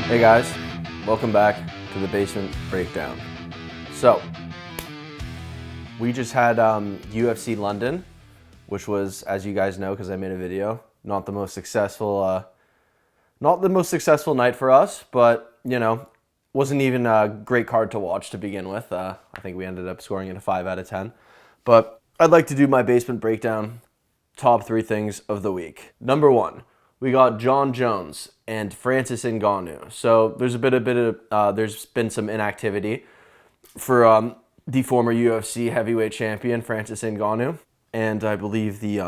Hey guys, welcome back to the Basement Breakdown. So, we just had UFC London, which was, as you guys know, because I made a video, not the most successful night for us, but wasn't even a great card to watch to begin with. I think we ended up scoring it a 5 out of 10. But I'd like to do my Basement Breakdown top 3 things of the week. Number 1, we got Jon Jones and Francis Ngannou. So there's there's been some inactivity for the former UFC heavyweight champion Francis Ngannou, and I believe the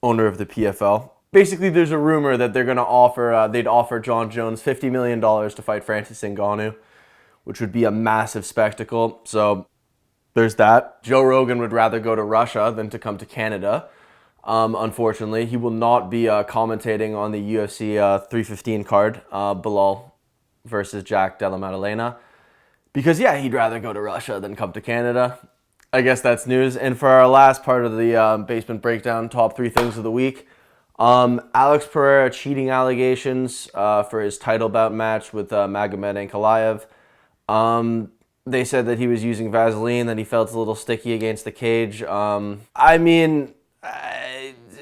owner of the PFL. Basically, there's a rumor that they'd offer Jon Jones $50 million to fight Francis Ngannou, which would be a massive spectacle. So there's that. Joe Rogan would rather go to Russia than to come to Canada. Unfortunately, he will not be commentating on the UFC 315 card, Bilal versus Jack Della Maddalena, because he'd rather go to Russia than come to Canada. I guess that's news. And for our last part of the Basement Breakdown, top 3 things of the week, Alex Pereira cheating allegations for his title bout match with Magomed Ankalaev. They said that he was using Vaseline, that he felt a little sticky against the cage.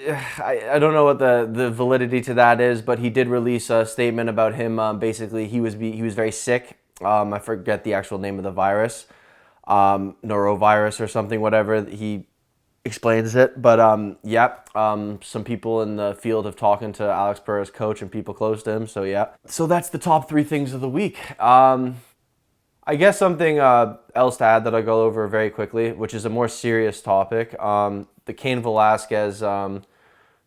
I don't know what the validity to that is, but he did release a statement about him. Basically, he was very sick. I forget the actual name of the virus, norovirus or something, whatever. He explains it, but some people in the field have talked to Alex Pereira's coach and people close to him. So that's the top 3 things of the week. I guess something else to add that I'll go over very quickly, which is a more serious topic. The Cain Velasquez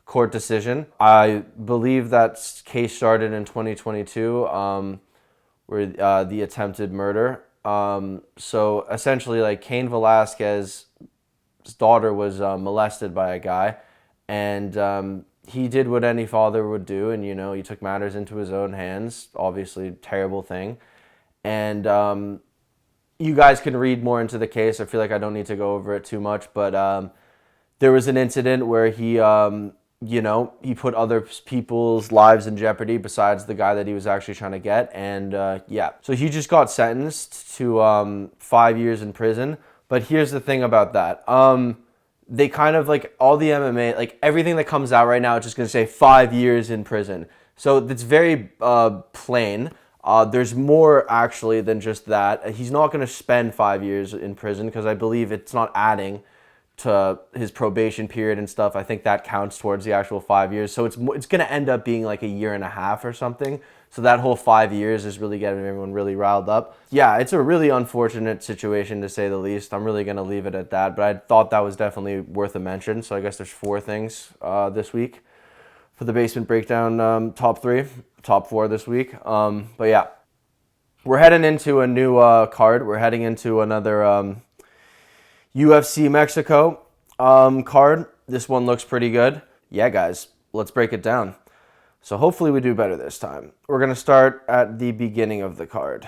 court decision. I believe that case started in 2022, where the attempted murder. So essentially, Cain Velasquez's daughter was molested by a guy, and he did what any father would do, and he took matters into his own hands. Obviously, terrible thing. And you guys can read more into the case. I feel like I don't need to go over it too much, but there was an incident where he put other people's lives in jeopardy besides the guy that he was actually trying to get. And so he just got sentenced to 5 years in prison. But here's the thing about that. They kind of all the MMA, everything that comes out right now, it's just going to say 5 years in prison. So it's very plain. There's more actually than just that. He's not going to spend 5 years in prison because I believe it's not adding to his probation period and stuff. I think that counts towards the actual 5 years. So it's going to end up being like a year and a half or something. So that whole 5 years is really getting everyone really riled up. Yeah, it's a really unfortunate situation to say the least. I'm really going to leave it at that. But I thought that was definitely worth a mention. So I guess there's 4 things this week for the Basement Breakdown top 4 this week. But yeah, we're heading into a new card. We're heading into another UFC Mexico card. This one looks pretty good. Yeah, guys, let's break it down. So hopefully we do better this time. We're going to start at the beginning of the card.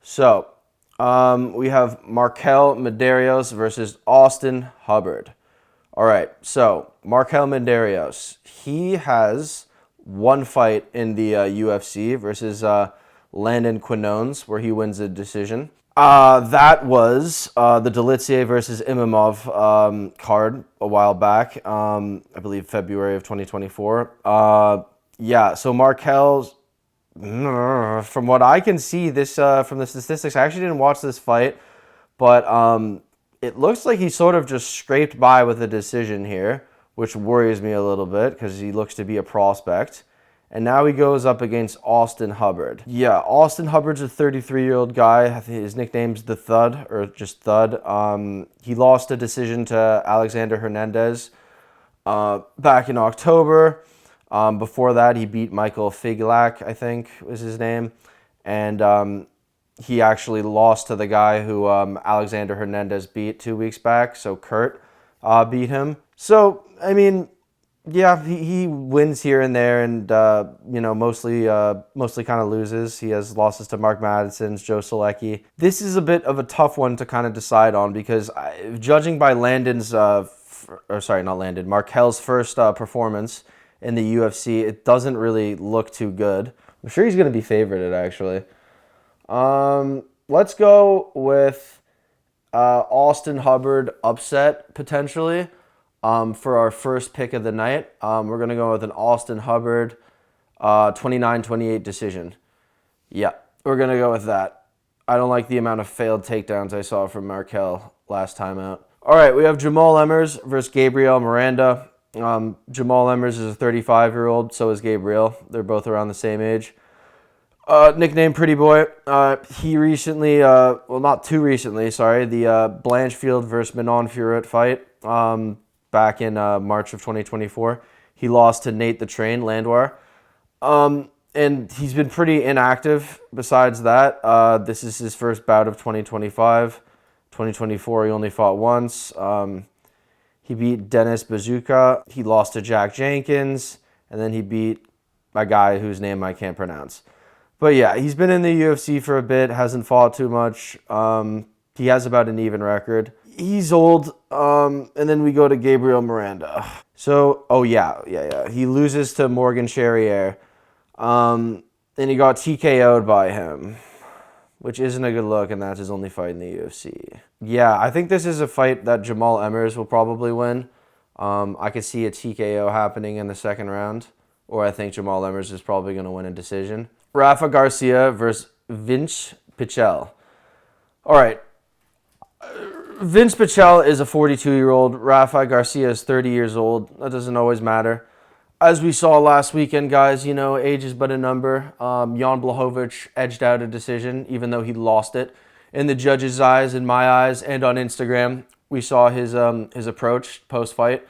So we have Markel Medeiros versus Austin Hubbard. All right, so Markel Medeiros, he has one fight in the UFC versus Landon Quinones, where he wins a decision. That was the Delitsier versus Imamov card a while back, I believe February of 2024. So Markel's, from what I can see this from the statistics, I actually didn't watch this fight, but it looks like he sort of just scraped by with a decision here, which worries me a little bit because he looks to be a prospect. And now he goes up against Austin Hubbard. Yeah, Austin Hubbard's a 33-year-old guy. I think his nickname's The Thud, or just Thud. He lost a decision to Alexander Hernandez back in October. Before that, he beat Michael Figlak, I think was his name. And he actually lost to the guy who Alexander Hernandez beat 2 weeks back. So Kurt beat him. So, I mean, yeah, he wins here and there, and mostly kind of loses. He has losses to Mark Madison's, Joe Solecki. This is a bit of a tough one to kind of decide on because judging by Markel's first performance in the UFC. It doesn't really look too good. I'm sure he's going to be favorited, actually. Let's go with Austin Hubbard upset, potentially, for our first pick of the night. We're going to go with an Austin Hubbard 29-28 decision. Yeah, we're going to go with that. I don't like the amount of failed takedowns I saw from Markel last time out. All right, we have Jamal Emmers versus Gabriel Miranda. Jamal Emmers is a 35-year-old, so is Gabriel. They're both around the same age. Nicknamed Pretty Boy. He recently, well, not too recently, sorry, the Blanchfield versus Manon Fiorot fight back in March of 2024. He lost to Nate the Train Landwehr. And he's been pretty inactive besides that. This is his first bout of 2025. 2024, he only fought once. He beat Dennis Bazooka. He lost to Jack Jenkins. And then he beat a guy whose name I can't pronounce. But yeah, he's been in the UFC for a bit, hasn't fought too much. He has about an even record. He's old. And then we go to Gabriel Miranda. So, oh yeah. He loses to Morgan Charrier. And he got TKO'd by him, which isn't a good look, and that's his only fight in the UFC. Yeah, I think this is a fight that Jamal Emmers will probably win. I could see a TKO happening in the second round, or I think Jamal Emmers is probably going to win a decision. Rafa Garcia versus Vince Pichel. All right. Vince Pichel is a 42-year-old. Rafa Garcia is 30 years old. That doesn't always matter. As we saw last weekend, guys, you know, age is but a number. Jan Blachowicz edged out a decision, even though he lost it. In the judges' eyes, in my eyes, and on Instagram, we saw his approach post-fight.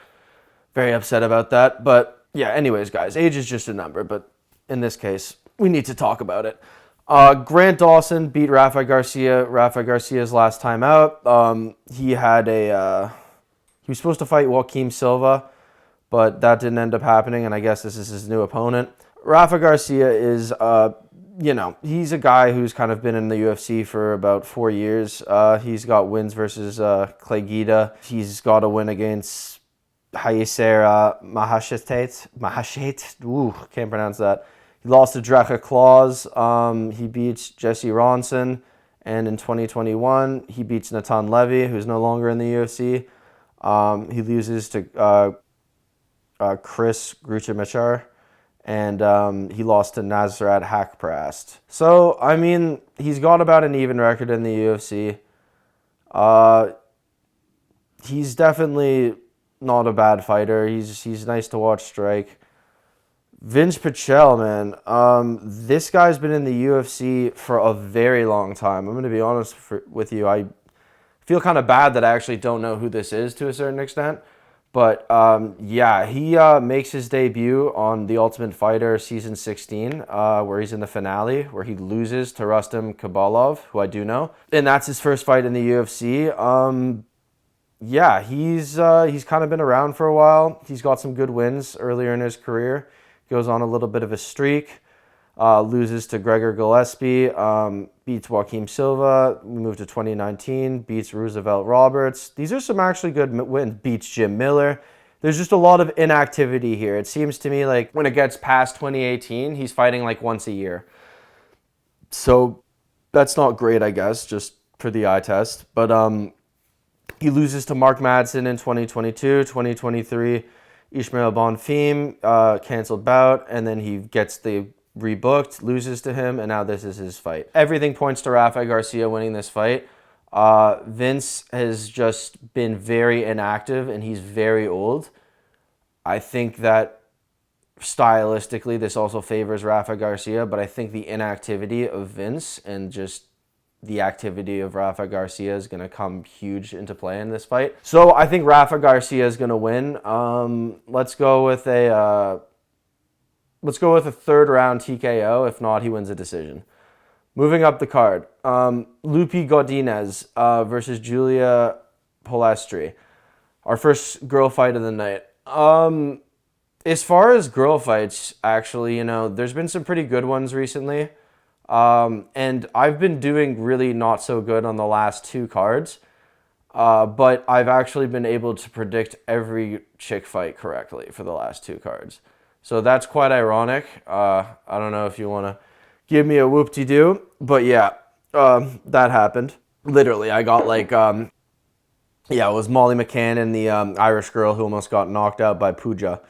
Very upset about that. But, yeah, anyways, guys, age is just a number. But in this case, we need to talk about it. Grant Dawson beat Rafa Garcia. Rafa Garcia's last time out. He was supposed to fight Joaquim Silva, but that didn't end up happening, and I guess this is his new opponent. Rafa Garcia is, he's a guy who's kind of been in the UFC for about 4 years. He's got wins versus Clay Guida. He's got a win against Hayeser Mahashet. Ooh, can't pronounce that. He lost to Dracha Claus. He beats Jesse Ronson, and in 2021, he beats Natan Levy, who's no longer in the UFC. He loses to Chris Gruchamachar, and he lost to Nazrat Hakparast. So, I mean, he's got about an even record in the UFC. He's definitely not a bad fighter. He's nice to watch strike. Vince Pichel, man, this guy's been in the UFC for a very long time. I'm going to be honest with you. I feel kind of bad that I actually don't know who this is to a certain extent. But, he makes his debut on The Ultimate Fighter Season 16, where he's in the finale, where he loses to Rustam Kabalov, who I do know. And that's his first fight in the UFC. He's kind of been around for a while. He's got some good wins earlier in his career. Goes on a little bit of a streak. Loses to Gregor Gillespie, beats Joaquim Silva, we move to 2019, beats Roosevelt Roberts. These are some actually good wins, beats Jim Miller. There's just a lot of inactivity here. It seems to me like when it gets past 2018, he's fighting like once a year. So that's not great, I guess, just for the eye test. But he loses to Mark Madsen in 2022, 2023, Ishmael Bonfim, canceled bout, and then he gets the rebooked, loses to him, and now this is his fight. Everything points to Rafa Garcia winning this fight. Vince has just been very inactive, and he's very old. I think that stylistically, this also favors Rafa Garcia, but I think the inactivity of Vince and just the activity of Rafa Garcia is going to come huge into play in this fight. So I think Rafa Garcia is going to win. Let's go with a third round TKO. If not, he wins a decision. Moving up the card, Lupi Godinez versus Julia Polestri. Our first girl fight of the night. As far as girl fights, actually, there's been some pretty good ones recently. And I've been doing really not so good on the last two cards. But I've actually been able to predict every chick fight correctly for the last two cards. So that's quite ironic. I don't know if you want to give me a whoop-de-doo, but yeah, that happened. Literally, I got like, yeah, it was Molly McCann and the Irish girl who almost got knocked out by Pooja,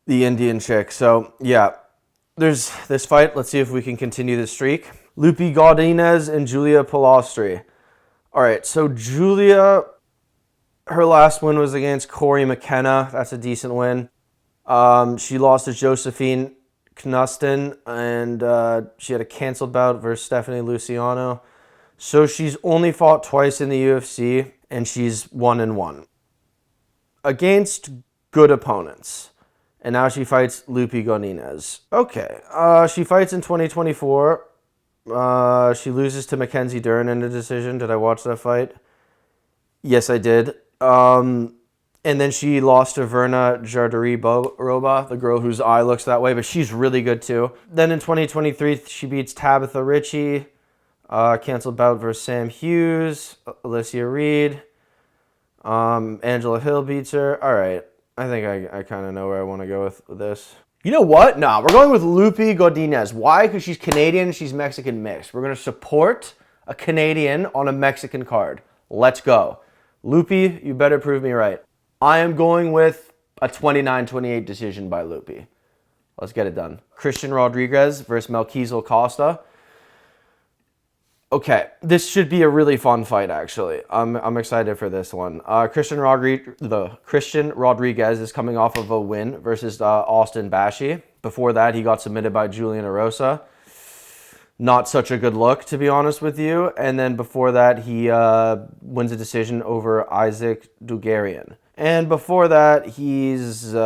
the Indian chick. So yeah, there's this fight. Let's see if we can continue the streak. Lupi Godinez and Julia Pilastri. All right, so Julia, her last win was against Corey McKenna. That's a decent win. She lost to Josephine Knuston, and she had a canceled bout versus Stephanie Luciano. So she's only fought twice in the UFC, and she's 1-1 against good opponents. And now she fights Lupi Godinez. Okay, she fights in 2024. She loses to Mackenzie Dern in a decision. Did I watch that fight? Yes, I did. And then she lost to Verna Jardiroba, the girl whose eye looks that way, but she's really good too. Then in 2023, she beats Tabitha Ritchie, canceled bout versus Sam Hughes, Alicia Reed, Angela Hill beats her. All right, I think I kind of know where I want to go with this. You know what? Nah, we're going with Lupi Godinez. Why? Because she's Canadian, she's Mexican mixed. We're going to support a Canadian on a Mexican card. Let's go. Lupi, you better prove me right. I am going with a 29-28 decision by Lupi. Let's get it done. Christian Rodriguez versus Melquizo Costa. Okay, this should be a really fun fight, actually. I'm excited for this one. Christian Rodriguez is coming off of a win versus Austin Bashi. Before that, he got submitted by Julian Erosa. Not such a good look, to be honest with you. And then before that, he wins a decision over Isaac Dugarian. And before that, he's the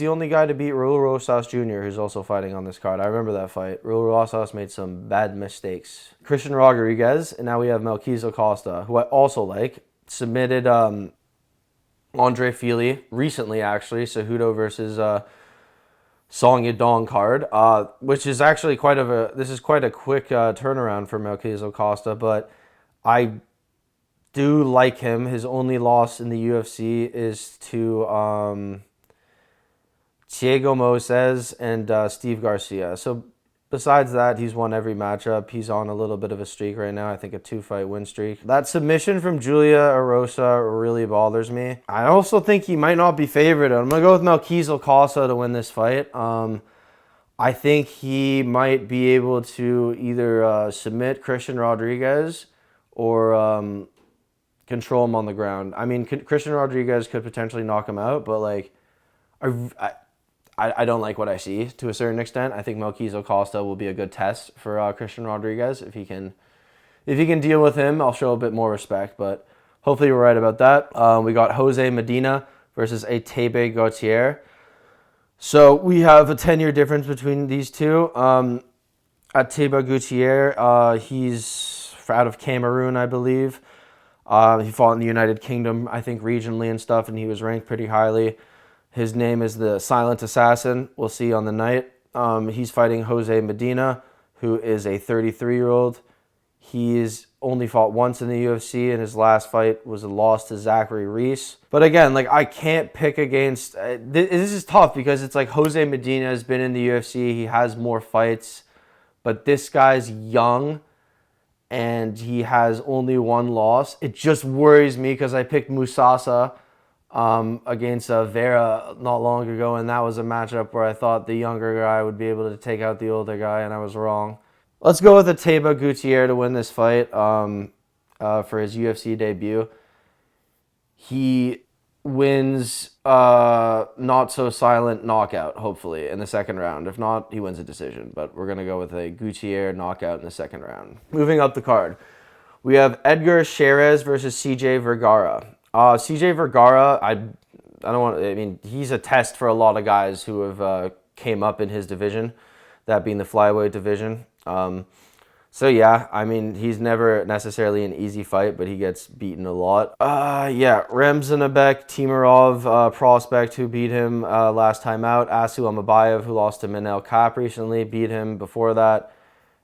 only guy to beat Raul Rosas Jr., who's also fighting on this card. I remember that fight. Raul Rosas made some bad mistakes. Christian Rodriguez, and now we have Melquizo Costa, who I also like. Submitted Andre Fili recently, actually, Cejudo versus Song Yadong card, which is actually quite a quick turnaround for Melquizo Costa, but I do like him. His only loss in the UFC is to Diego Moses and Steve Garcia. So besides that, he's won every matchup. He's on a little bit of a streak right now. I think a 2-fight win streak. That submission from Julia Erosa really bothers me. I also think he might not be favored. I'm going to go with Melquizo Costa to win this fight. I think he might be able to either submit Christian Rodriguez or control him on the ground. I mean, Christian Rodriguez could potentially knock him out, but like, I don't like what I see to a certain extent. I think Melquizo Costa will be a good test for Christian Rodriguez. If he can deal with him, I'll show a bit more respect. But hopefully we're right about that. We got Jose Medina versus Atebe Gautier. So we have a 10-year difference between these two. Atebe Gautier, he's out of Cameroon, I believe. He fought in the United Kingdom, I think regionally and stuff, and he was ranked pretty highly. His name is the Silent Assassin. We'll see on the night. He's fighting Jose Medina, who is a 33-year-old. He's only fought once in the UFC, and his last fight was a loss to Zachary Reese. But again, like, I can't pick against... this is tough because it's like Jose Medina has been in the UFC. He has more fights. But this guy's young, and he has only one loss. It just worries me because I picked Musasa against Vera not long ago, and that was a matchup where I thought the younger guy would be able to take out the older guy, and I was wrong. Let's go with Atebe Gautier to win this fight for his UFC debut. He wins not so silent knockout, hopefully, in the second round. If not, he wins a decision, but we're going to go with a Gautier knockout in the second round. Moving up the card, we have Edgar Cherez versus CJ Vergara. CJ Vergara, he's a test for a lot of guys who have came up in his division, that being the flyweight division. So yeah, I mean, he's never necessarily an easy fight, but he gets beaten a lot. Ramzanabek Timurov, prospect who beat him last time out. Asu Amabayev, who lost to Manel Kape recently, beat him before that.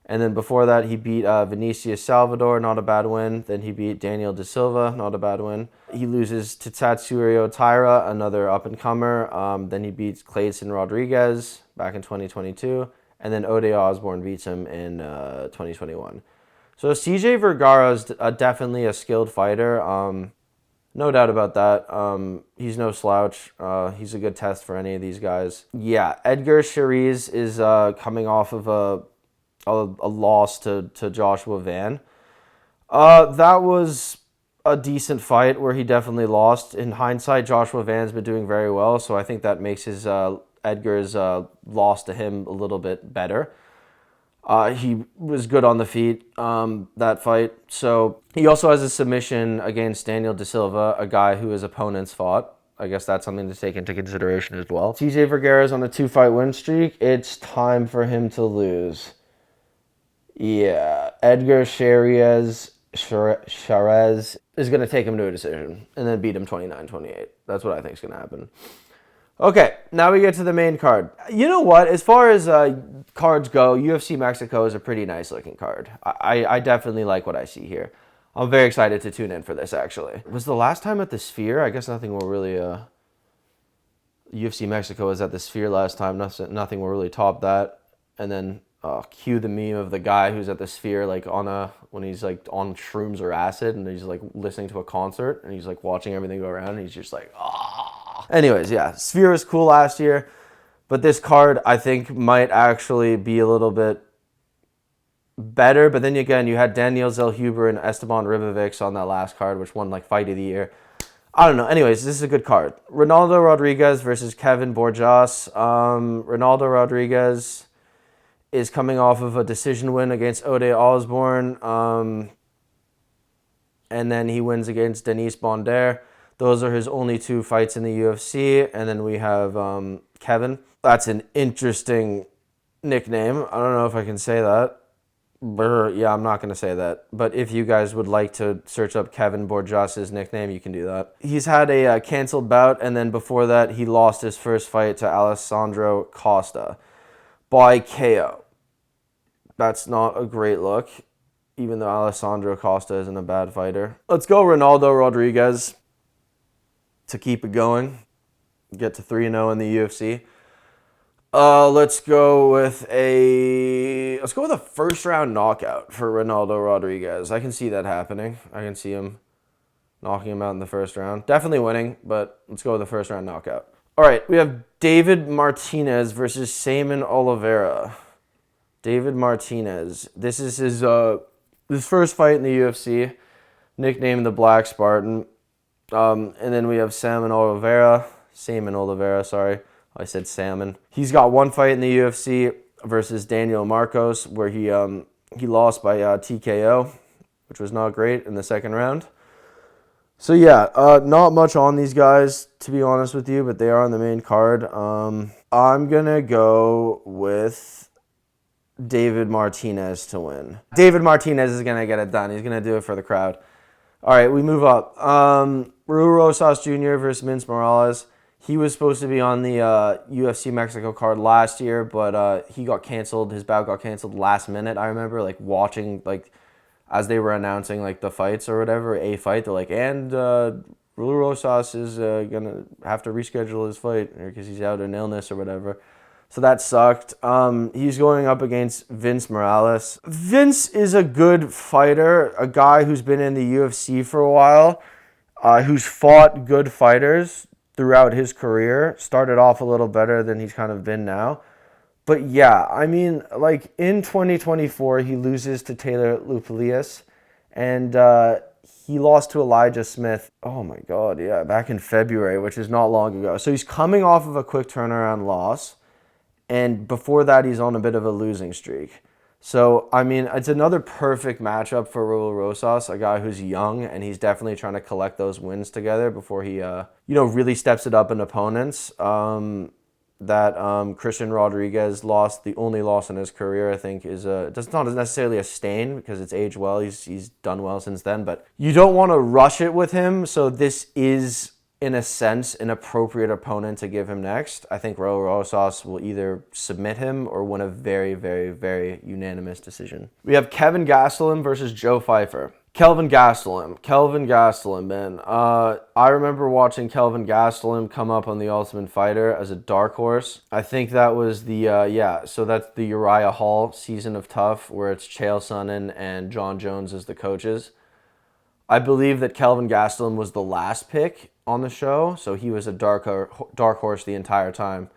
And then before that, he beat Vinicius Salvador, not a bad win. Then he beat Daniel Da Silva, not a bad win. He loses to Tatsurio Taira, another up-and-comer. Then he beats Clayton Rodriguez back in 2022. And then Ode Osborne beats him in 2021. So CJ Vergara is definitely a skilled fighter. No doubt about that. He's no slouch. He's a good test for any of these guys. Yeah, Edgar Chiriz is coming off of a loss to Joshua Van. That was a decent fight where he definitely lost. In hindsight, Joshua Van's been doing very well, so I think that makes his Edgar's loss to him a little bit better. He was good on the feet that fight. So he also has a submission against Daniel Da Silva, a guy who his opponents fought. I guess that's something to take into consideration as well. CJ Vergara's on a 2-fight win streak. It's time for him to lose. Yeah, Edgar Chiriz is going to take him to a decision and then beat him 29-28. That's what I think is going to happen. Okay, now we get to the main card. You know what? As far as cards go, UFC Mexico is a pretty nice looking card. I definitely like what I see here. I'm very excited to tune in for this, actually. Was the last time at the Sphere? I guess nothing will really... UFC Mexico was at the Sphere last time. Nothing will really top that. And then... cue the meme of the guy who's at the Sphere like when he's like on shrooms or acid and he's like listening to a concert and he's like watching everything go around and he's just like, ah. Anyways, yeah, Sphere was cool last year, but this card I think might actually be a little bit better. But then again, you had Daniel Zellhuber and Esteban Ribovics on that last card, which won like Fight of the Year. I don't know. Anyways, this is a good card. Ronaldo Rodriguez versus Kevin Borjas. Ronaldo Rodriguez is coming off of a decision win against Ode Osborne. And then he wins against Denis Bonder. Those are his only 2 fights in the UFC. And then we have Kevin. That's an interesting nickname. I don't know if I can say that. Yeah, I'm not going to say that. But if you guys would like to search up Kevin Borjas' nickname, you can do that. He's had a canceled bout. And then before that, he lost his first fight to Alessandro Costa by KO. That's not a great look, even though Alessandro Costa isn't a bad fighter. Let's go Ronaldo Rodriguez to keep it going. Get to 3-0 in the UFC. Let's go with a first round knockout for Ronaldo Rodriguez. I can see that happening. I can see him knocking him out in the first round. Definitely winning, but let's go with a first round knockout. All right, we have David Martinez versus Saman Oliveira. David Martinez. This is his first fight in the UFC, nicknamed the Black Spartan. And then we have Saman Oliveira, sorry. I said Salmon. He's got 1 fight in the UFC versus Daniel Marcos, where he lost by TKO, which was not great in the second round. So yeah, not much on these guys, to be honest with you, but they are on the main card. I'm going to go with David Martinez to win. David Martinez is going to get it done. He's going to do it for the crowd. All right, we move up. Raul Rosas Jr. versus Vince Morales. He was supposed to be on the UFC Mexico card last year, but he got canceled. His bout got canceled last minute. I remember like watching like as they were announcing like the fights or whatever, a fight. They're like, and Raul Rosas is gonna have to reschedule his fight because he's out in illness or whatever. So that sucked. He's going up against Vince Morales. Vince is a good fighter, a guy who's been in the UFC for a while, who's fought good fighters throughout his career. Started off a little better than he's kind of been now. But yeah, I mean, like in 2024, he loses to Taylor Lupilius, and he lost to Elijah Smith. Oh my God, yeah, back in February, which is not long ago. So he's coming off of a quick turnaround loss, and before that, he's on a bit of a losing streak. So, I mean, it's another perfect matchup for Raul Rosas, a guy who's young, and he's definitely trying to collect those wins together before he, really steps it up in opponents. Christian Rodriguez lost, the only loss in his career, I think, is it's not necessarily a stain because it's aged well. He's done well since then, but you don't want to rush it with him. So this is in a sense, an appropriate opponent to give him next. I think Raul Rosas will either submit him or win a very, very, very unanimous decision. We have Kelvin Gastelum versus Joe Pyfer. Kelvin Gastelum, man. I remember watching Kelvin Gastelum come up on The Ultimate Fighter as a dark horse. I think that was so that's the Uriah Hall season of Tough, where it's Chael Sonnen and John Jones as the coaches. I believe that Kelvin Gastelum was the last pick on the show, so he was a dark horse the entire time,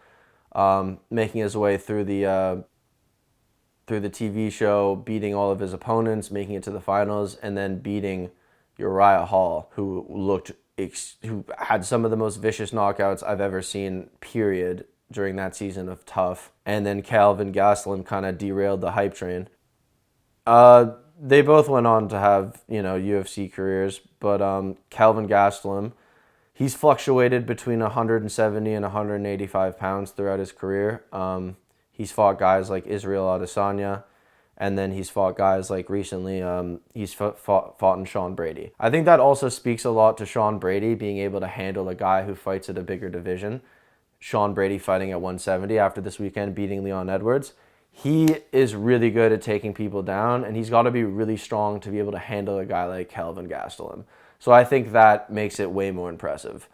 making his way through the TV show, beating all of his opponents, making it to the finals, and then beating Uriah Hall, who had some of the most vicious knockouts I've ever seen, period, during that season of Tough. And then Kelvin Gastelum kind of derailed the hype train. They both went on to have, UFC careers, but Kelvin Gastelum, he's fluctuated between 170 and 185 pounds throughout his career. He's fought guys like Israel Adesanya, and then he's fought guys like recently, he's fought in Sean Brady. I think that also speaks a lot to Sean Brady being able to handle a guy who fights at a bigger division. Sean Brady fighting at 170 after this weekend, beating Leon Edwards. He is really good at taking people down, and he's got to be really strong to be able to handle a guy like Kelvin Gastelum. So I think that makes it way more impressive.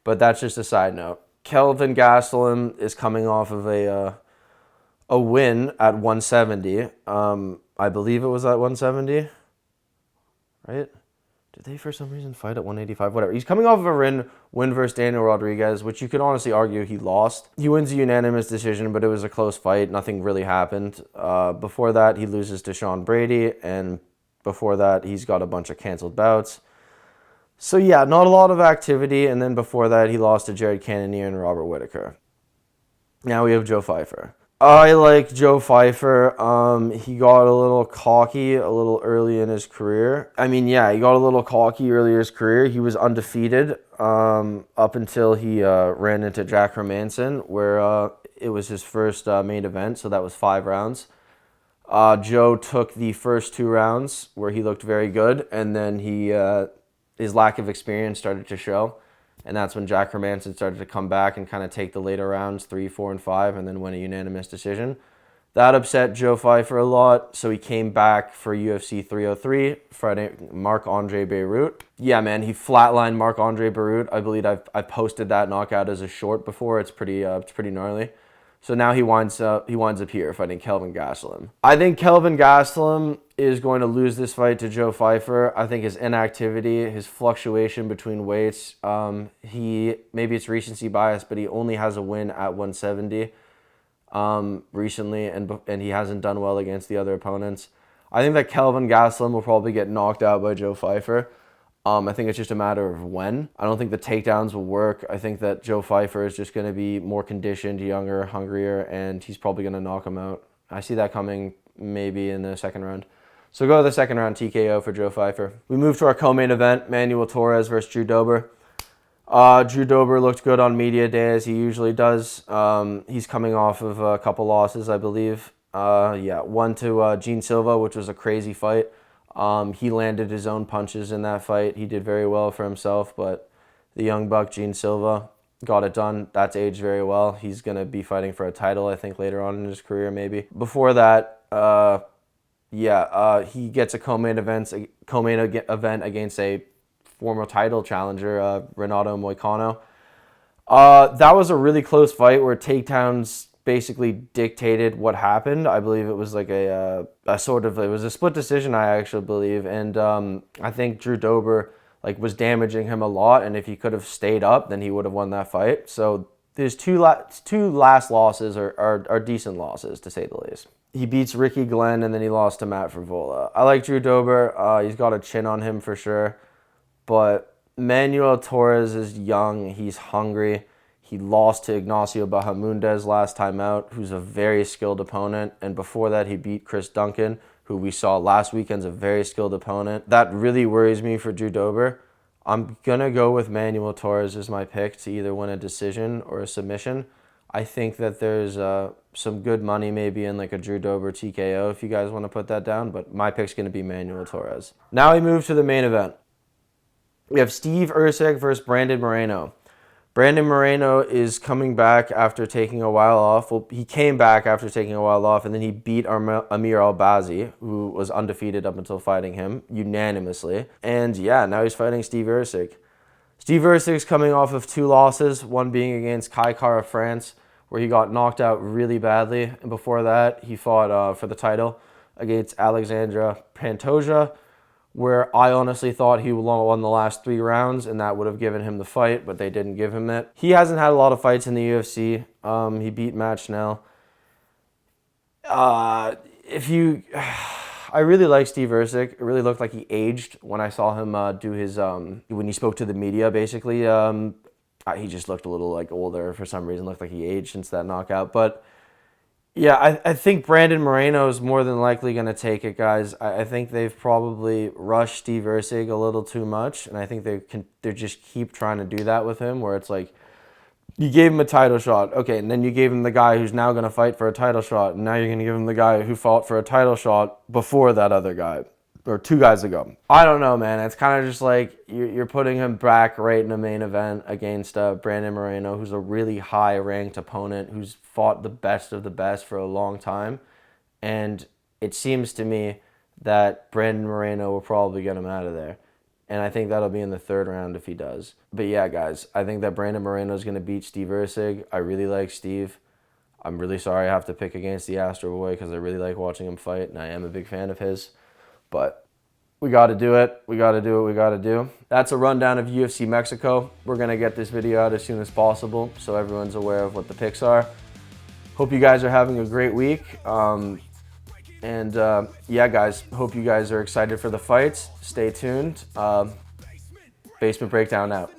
But that's just a side note. Kelvin Gastelum is coming off of a win at 170. I believe it was at 170, right? Did they for some reason fight at 185? Whatever. He's coming off of a win versus Daniel Rodriguez, which you could honestly argue he lost. He wins a unanimous decision, but it was a close fight. Nothing really happened. Before that, he loses to Sean Brady, and before that, he's got a bunch of canceled bouts. So yeah, not a lot of activity, and then before that, he lost to Jared Cannonier and Robert Whittaker. Now we have Joe Pyfer. I like Joe Pyfer. He got a little cocky a little early in his career. He got a little cocky early in his career. He was undefeated up until he ran into Jack Hermanson, where it was his first main event, so that was 5 rounds. Joe took the first 2 rounds where he looked very good, and then his lack of experience started to show. And that's when Jack Hermanson started to come back and kind of take the later rounds, 3, 4, and 5, and then win a unanimous decision. That upset Joe Pyfer a lot, so he came back for UFC 303, fighting Marc-Andre Beirut. Yeah, man, he flatlined Marc-Andre Beirut. I believe I posted that knockout as a short before. It's pretty gnarly. So now he winds up here fighting Kelvin Gastelum. I think Kelvin Gastelum is going to lose this fight to Joe Pyfer. I think his inactivity, his fluctuation between weights, maybe it's recency bias, but he only has a win at 170 recently, and he hasn't done well against the other opponents. I think that Kelvin Gastelum will probably get knocked out by Joe Pyfer. I think it's just a matter of when. I don't think the takedowns will work. I think that Joe Pyfer is just going to be more conditioned, younger, hungrier, and he's probably going to knock him out. I see that coming maybe in the second round. So go to the second round TKO for Joe Pyfer. We move to our co-main event, Manuel Torres versus Drew Dober. Drew Dober looked good on media day, as he usually does. He's coming off of a couple losses, I believe. One to Gene Silva, which was a crazy fight. He landed his own punches in that fight. He did very well for himself, but the young buck, Gene Silva, got it done. That's aged very well. He's going to be fighting for a title, I think, later on in his career, maybe. Before that, he gets a co-main event against a former title challenger, Renato Moicano. That was a really close fight where takedowns basically dictated what happened. I believe it was like it was a split decision, I actually believe, and I think Drew Dober was damaging him a lot, and if he could have stayed up, then he would have won that fight. So his two last losses are decent losses, to say the least. He beats Ricky Glenn, and then he lost to Matt Frevola. I like Drew Dober. He's got a chin on him for sure, but Manuel Torres is young. He's hungry. He lost to Ignacio Bahamundes last time out, who's a very skilled opponent. And before that, he beat Chris Duncan, who we saw last weekend's a very skilled opponent. That really worries me for Drew Dober. I'm going to go with Manuel Torres as my pick to either win a decision or a submission. I think that there's some good money maybe in a Drew Dober TKO if you guys want to put that down, but my pick's going to be Manuel Torres. Now we move to the main event. We have Steve Erceg versus Brandon Moreno. Brandon Moreno is coming back after taking a while off. Well, he came back after taking a while off, and then he beat Amir Albazi, who was undefeated up until fighting him, unanimously. And yeah, now he's fighting Steve Erceg. Steve Erceg's coming off of 2 losses, one being against Kai Kara France, where he got knocked out really badly. And before that, he fought for the title against Alexandra Pantoja, where I honestly thought he won the last 3 rounds, and that would have given him the fight, but they didn't give him it. He hasn't had a lot of fights in the UFC. He beat Matt Schnell. I really like Steve Erceg. It really looked like he aged when I saw him do his, when he spoke to the media, basically. He just looked a little like older for some reason, looked like he aged since that knockout. But yeah, I think Brandon Moreno is more than likely going to take it, guys. I think they've probably rushed Steve Erceg a little too much, and I think they just keep trying to do that with him, where it's like, you gave him a title shot, okay, and then you gave him the guy who's now going to fight for a title shot, and now you're going to give him the guy who fought for a title shot before that other guy, or 2 guys ago. I don't know, man. It's kind of just like you're putting him back right in the main event against Brandon Moreno, who's a really high-ranked opponent, who's fought the best of the best for a long time, and it seems to me that Brandon Moreno will probably get him out of there. And I think that'll be in the 3rd round if he does. But yeah, guys, I think that Brandon Moreno is going to beat Steve Erceg. I really like Steve. I'm really sorry I have to pick against the Astro Boy because I really like watching him fight, and I am a big fan of his. But we got to do it. We got to do what we got to do. That's a rundown of UFC Mexico. We're going to get this video out as soon as possible so everyone's aware of what the picks are. Hope you guys are having a great week. Yeah, guys, hope you guys are excited for the fights. Stay tuned. Basement Breakdown out.